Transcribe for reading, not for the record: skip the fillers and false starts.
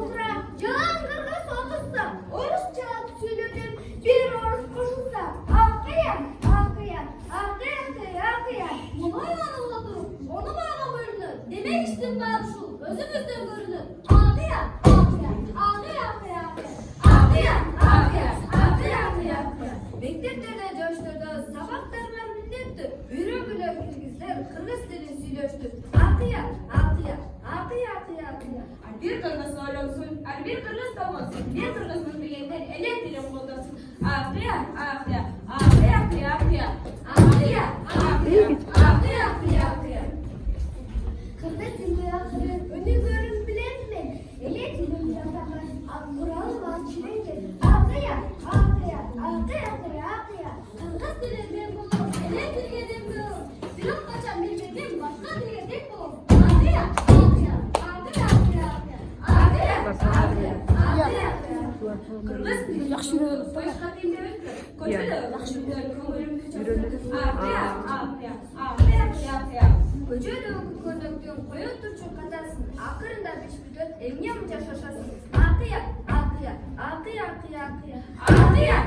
Otura, yalan kırgız otursa, Orusça söyledim, bir orus koşulsa, akıya, akıya, akıya, akıya, akıya. Bunu yanılmadı, onu bana buyurdu. Demek istim ben şu, özümüzden görünür. Akıya, akıya, akıya, akıya, akıya, akıya, akıya, akıya, akıya. Mekteplerine coşturdu, sabahlarına milletti. Yürü güle kırgızlar, kırgız dilini söyleşti. Akıya, akıya, akıya, akıya, akıya. Bir kırgız olsun, bir kırgız olmasın, bir kırgız mümkünler, ele dilim buldasın. Akıya, akıya, akıya, akıya, akıya, akıya, akıya, akıya, akıya, akıya. Kırgız dili akıya, önü görün bilen mi? Ele dilim yataklar, akıralı var çilenge. Akıya, akıya, akıya, akıya, akıya. Kırgız dilinden bulur, ele dilinden bulur. Dilim kaçan bilmediğim başka dilden bulur. Akıya, akıya, akıya, akıya, akıya. Akıya, akıya, akıya, akıya. Kırgız dili yaxşı başka dilde ötür. Koçulu yaxşı koyulum küçük. Akıya, akıya, akıya, akıya, akıya. Kocaeli okul konukluğun koyun turçun katarsın. Akırında beş müddet emniyem şaşasın. Akıya, akıya, akıya, akıya, akıya. Akıya,